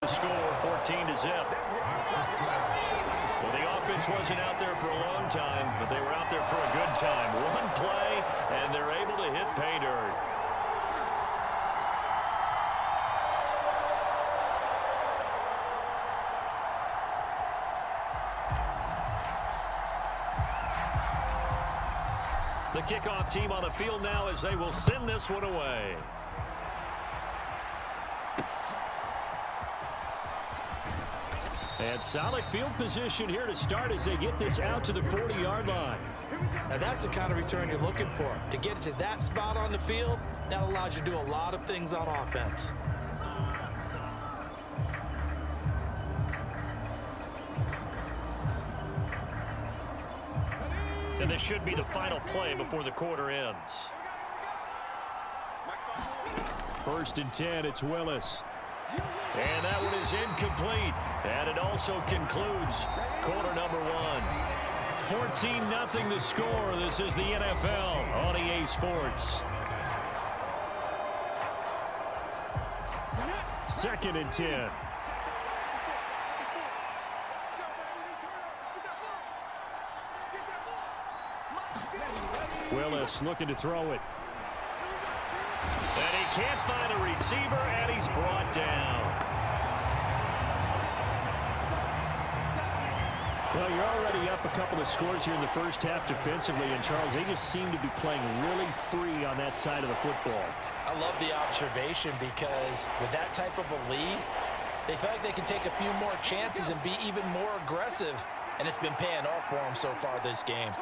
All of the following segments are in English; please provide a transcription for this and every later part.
the score, 14-0. Well, the offense wasn't out there for a long time, but they were out there for a good time. One play, and they're able to hit pay dirt. The kickoff team on the field now as they will send this one away. And solid field position here to start as they get this out to the 40-yard line. Now that's the kind of return you're looking for. To get to that spot on the field, that allows you to do a lot of things on offense. And this should be the final play before the quarter ends. 1st and 10, it's Willis. And that one is incomplete. And it also concludes quarter number 1. 14-0 the score. This is the NFL on EA Sports. 2nd and 10. Willis looking to throw it. And he can't find a receiver, and he's brought down. Well, you're already up a couple of scores here in the first half defensively, and Charles, they just seem to be playing really free on that side of the football. I love the observation because with that type of a lead, they feel like they can take a few more chances and be even more aggressive, and it's been paying off for them so far this game.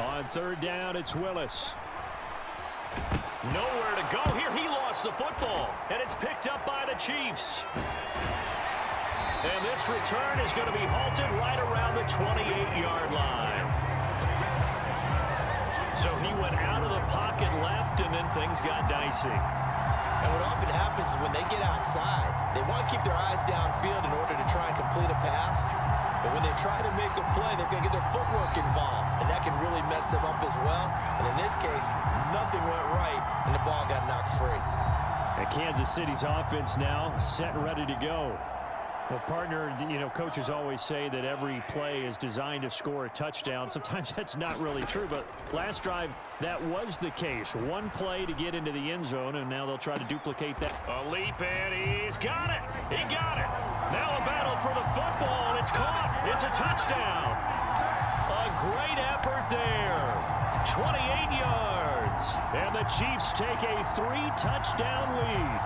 On 3rd down, it's Willis. Nowhere to go here. He lost the football, and it's picked up by the Chiefs. And this return is going to be halted right around the 28-yard line. So he went out of the pocket left, and then things got dicey. And what often happens is when they get outside, they want to keep their eyes downfield in order to try and complete a pass. But when they try to make a play, they're going to get their footwork involved, and that can really mess them up as well. And in this case, nothing went right, and the ball got knocked free. And Kansas City's offense now set and ready to go. Well, partner, you know, coaches always say that every play is designed to score a touchdown. Sometimes that's not really true, but last drive, that was the case. One play to get into the end zone, and now they'll try to duplicate that. A leap, and he's got it. He got it. Now a battle for the football, and it's caught. It's a touchdown. A great effort there. 28 yards. And the Chiefs take a 3-touchdown lead.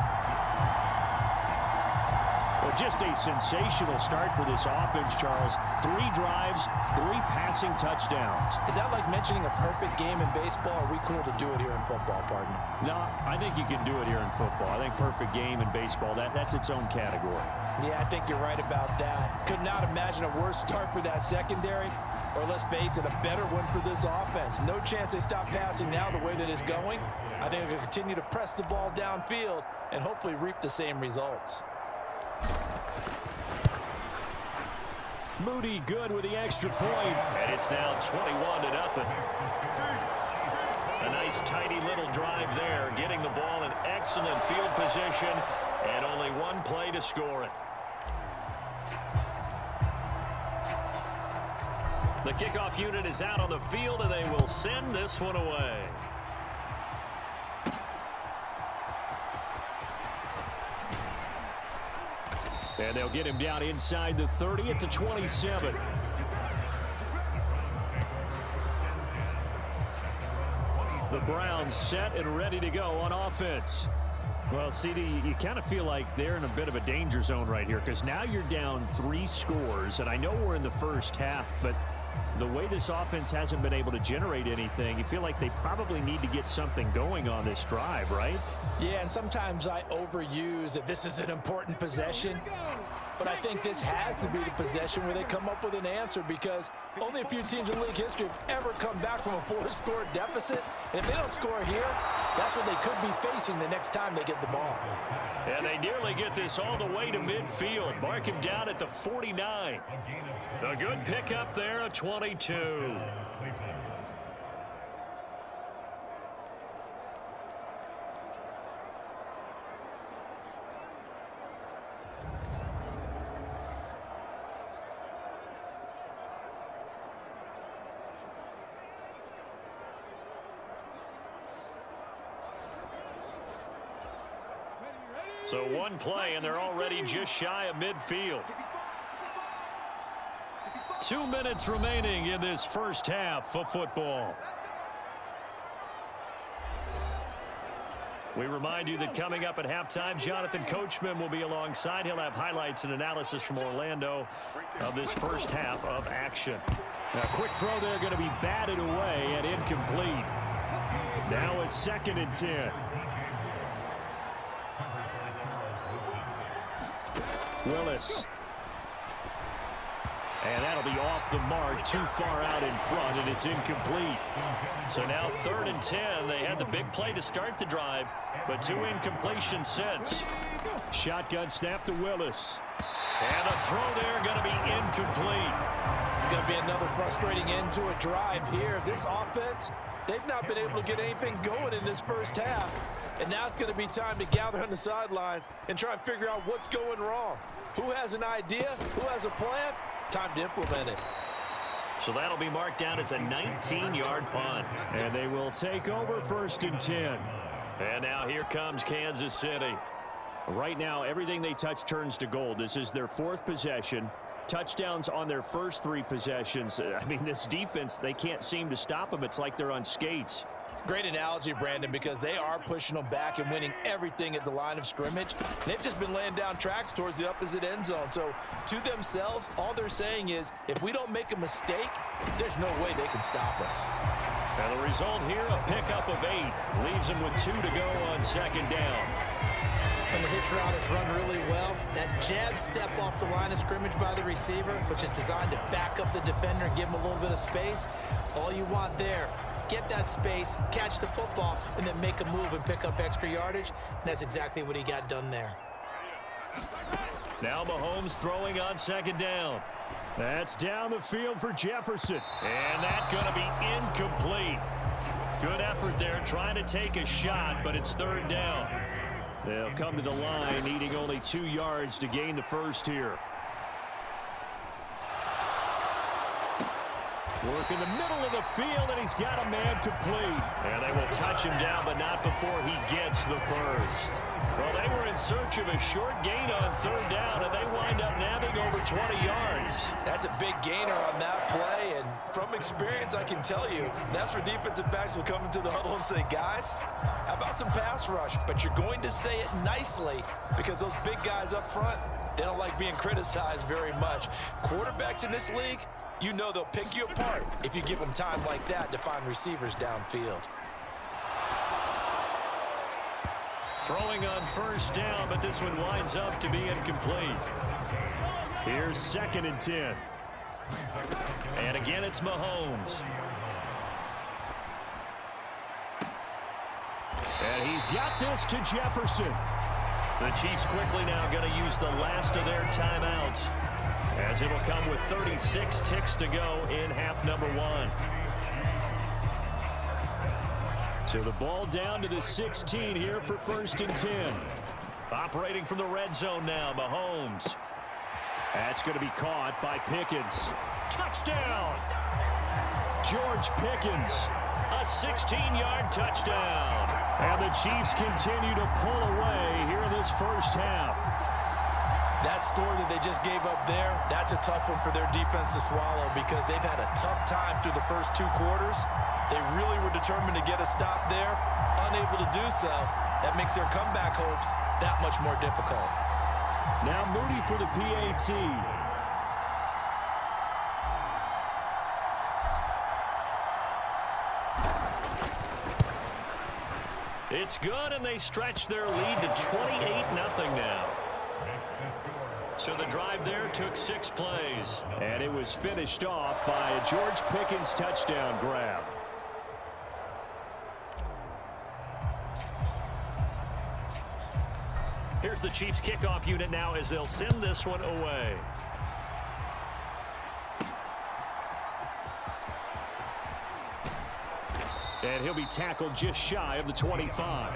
Well, just a sensational start for this offense, Charles. 3 drives, 3 passing touchdowns. Is that like mentioning a perfect game in baseball, or are we cool to do it here in football, partner? No, I think you can do it here in football. I think perfect game in baseball, that's its own category. Yeah, I think you're right about that. Could not imagine a worse start for that secondary, or let's face it, a better one for this offense. No chance they stop passing now the way that it's going. I think they'll continue to press the ball downfield and hopefully reap the same results. Moody good with the extra point, and it's now 21-0. A nice tidy little drive there, getting the ball in excellent field position, and only one play to score it. The kickoff unit is out on the field, and they will send this one away. And they'll get him down inside the 30 at the 27. The Browns set and ready to go on offense. Well, CD, you kind of feel like they're in a bit of a danger zone right here because now you're down 3 scores, and I know we're in the first half, but the way this offense hasn't been able to generate anything, you feel like they probably need to get something going on this drive, right? Yeah, and sometimes I overuse that this is an important possession, but I think this has to be the possession where they come up with an answer because only a few teams in league history have ever come back from a 4-score deficit, and if they don't score here, that's what they could be facing the next time they get the ball. And they nearly get this all the way to midfield. Mark him down at the 49. A good pickup there, a 22. So one play, and they're already just shy of midfield. 2 minutes remaining in this first half of football. We remind you that coming up at halftime, Jonathan Coachman will be alongside. He'll have highlights and analysis from Orlando of this first half of action. A quick throw there going to be batted away and incomplete. Now a 2nd and 10. Willis. And that'll be off the mark, too far out in front, and it's incomplete. So now 3rd and 10. They had the big play to start the drive, but 2 incompletions since. Shotgun snap to Willis. And the throw there going to be incomplete. It's going to be another frustrating end to a drive here. This offense, they've not been able to get anything going in this first half. And now it's going to be time to gather on the sidelines and try and figure out what's going wrong. Who has an idea? Who has a plan? Time to implement it. So that'll be marked down as a 19-yard punt. And they will take over 1st and 10. And now here comes Kansas City. Right now, everything they touch turns to gold. This is their 4th possession. Touchdowns on their first 3 possessions. I mean, this defense, they can't seem to stop them. It's like they're on skates. Great analogy, Brandon, because they are pushing them back and winning everything at the line of scrimmage. They've just been laying down tracks towards the opposite end zone. So to themselves, all they're saying is, if we don't make a mistake, there's no way they can stop us. And the result here, a pickup of 8. Leaves them with 2 to go on 2nd down. And the hitch route is run really well. That jab step off the line of scrimmage by the receiver, which is designed to back up the defender and give him a little bit of space. All you want there, get that space, catch the football, and then make a move and pick up extra yardage. And that's exactly what he got done there. Now Mahomes throwing on 2nd down. That's down the field for Jefferson. And that's going to be incomplete. Good effort there trying to take a shot, but it's 3rd down. They'll come to the line, needing only 2 yards to gain the first here. Work in the middle of the field, and he's got a man complete. And they will touch him down, but not before he gets the first. Well, they were in search of a short gain on 3rd down, and they wind up nabbing over 20 yards. That's a big gainer on that play, and from experience, I can tell you, that's where defensive backs will come into the huddle and say, guys, how about some pass rush? But you're going to say it nicely because those big guys up front, they don't like being criticized very much. Quarterbacks in this league, you know they'll pick you apart if you give them time like that to find receivers downfield. Throwing on 1st down, but this one winds up to be incomplete. Here's 2nd and 10. And again, it's Mahomes. And he's got this to Jefferson. The Chiefs quickly now going to use the last of their timeouts, as it'll come with 36 ticks to go in half number 1. So the ball down to the 16 here for 1st and 10. Operating from the red zone now, Mahomes. That's going to be caught by Pickens. Touchdown! George Pickens, a 16-yard touchdown. And the Chiefs continue to pull away here in this first half. That score that they just gave up there, that's a tough one for their defense to swallow because they've had a tough time through the first 2 quarters. They really were determined to get a stop there, unable to do so. That makes their comeback hopes that much more difficult. Now Moody for the PAT. It's good, and they stretch their lead to 28-0 now. So the drive there took 6 plays. And it was finished off by a George Pickens touchdown grab. Here's the Chiefs kickoff unit now as they'll send this one away. And he'll be tackled just shy of the 25.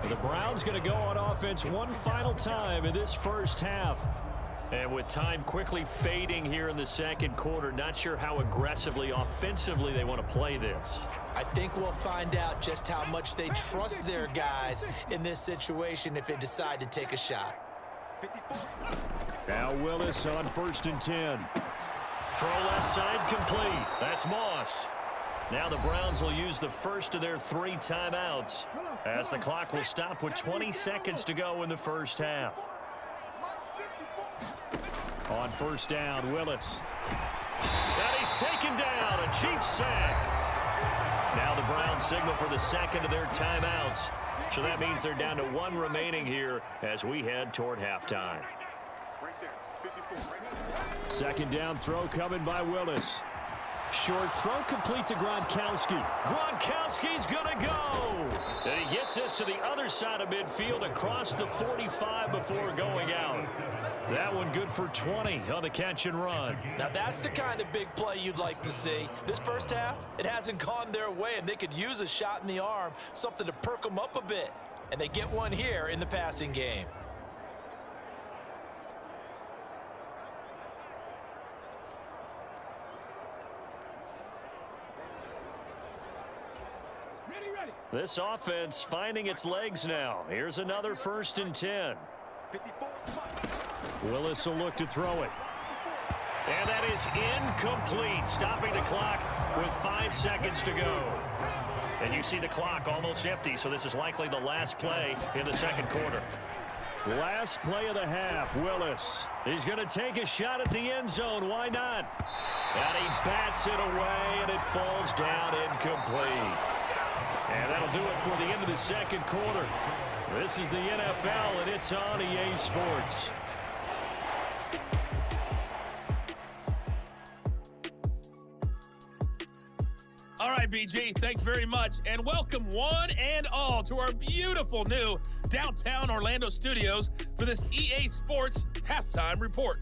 The Browns going to go on offense one final time in this first half. And with time quickly fading here in the second quarter, not sure how aggressively, offensively they want to play this. I think we'll find out just how much they trust their guys in this situation if they decide to take a shot. Now Willis on 1st and 10. Throw left side complete. That's Moss. Now the Browns will use the first of their 3 timeouts as the clock will stop with 20 seconds to go in the first half. On 1st down, Willis. And he's taken down. A Chiefs sack. Now the Browns signal for the second of their timeouts. So that means they're down to 1 remaining here as we head toward halftime. 2nd down throw coming by Willis. Short throw complete to Gronkowski. Gronkowski's going to go. And he gets this to the other side of midfield across the 45 before going out. That one good for 20 on the catch and run. Now that's the kind of big play you'd like to see. This first half, it hasn't gone their way, and they could use a shot in the arm, something to perk them up a bit. And they get one here in the passing game. This offense finding its legs now. Here's another 1st and 10. Willis will look to throw it. And that is incomplete, stopping the clock with 5 seconds to go. And you see the clock almost empty, so this is likely the last play in the second quarter. Last play of the half, Willis. He's going to take a shot at the end zone. Why not? And he bats it away, and it falls down incomplete. And that'll do it for the end of the second quarter. This is the NFL, and it's on EA Sports. All right, BG, thanks very much. And welcome one and all to our beautiful new downtown Orlando studios for this EA Sports halftime report.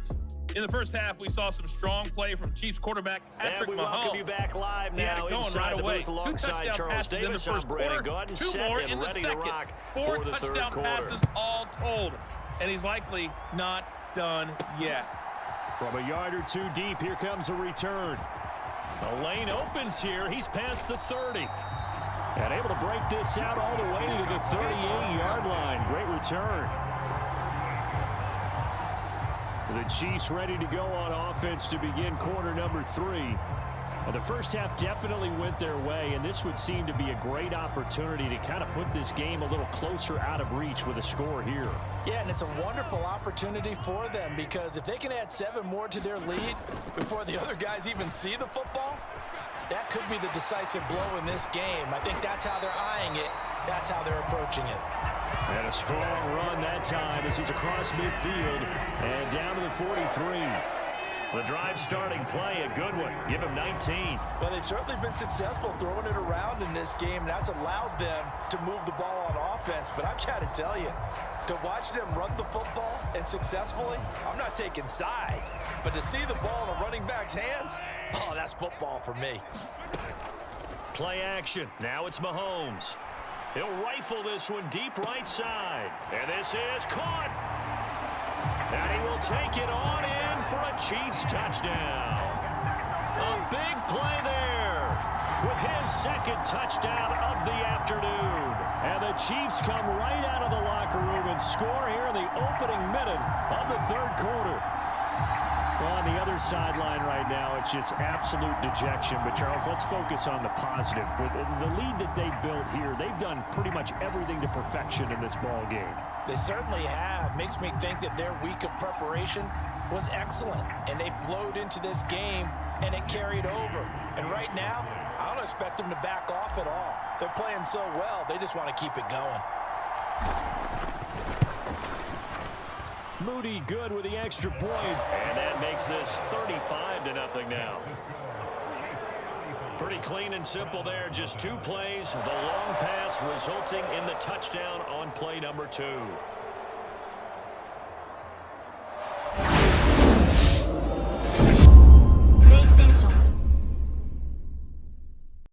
In the first half, we saw some strong play from Chiefs quarterback Patrick Mahomes. And we welcome you back live now inside the booth alongside Charles Davis. In the first quarter, 2 more in the second. 4 touchdown passes all told. And he's likely not done yet. From a yard or 2 deep, here comes a return. The lane opens here. He's past the 30. And able to break this out all the way to the 38-yard line. Great return. The Chiefs ready to go on offense to begin quarter number 3. Well, the first half definitely went their way, and this would seem to be a great opportunity to kind of put this game a little closer out of reach with a score here. Yeah, and it's a wonderful opportunity for them because if they can add 7 more to their lead before the other guys even see the football, that could be the decisive blow in this game. I think that's how they're eyeing it. That's how they're approaching it. And a strong run that time as he's across midfield and down to the 43. The drive starting play, a good one. Give him 19. Well, they've certainly been successful throwing it around in this game, and that's allowed them to move the ball on offense. But I've got to tell you, to watch them run the football and successfully, I'm not taking sides. But to see the ball in a running back's hands, oh, that's football for me. Play action. Now it's Mahomes. He'll rifle this one deep right side. And this is caught. And he will take it on in for a Chiefs touchdown. A big play there with his second touchdown of the afternoon. And the Chiefs come right out of the locker room and score here in the opening minute of the third quarter. Well, on the other sideline right now, it's just absolute dejection. But, Charles, let's focus on the positive. With the lead that they built here, they've done pretty much everything to perfection in this ball game. They certainly have. Makes me think that their week of preparation was excellent. And they flowed into this game, and it carried over. And right now, I don't expect them to back off at all. They're playing so well, they just want to keep it going. Moody good with the extra point. And that makes this 35-0 now. Pretty clean and simple there. Just 2 plays. The long pass resulting in the touchdown on play number 2.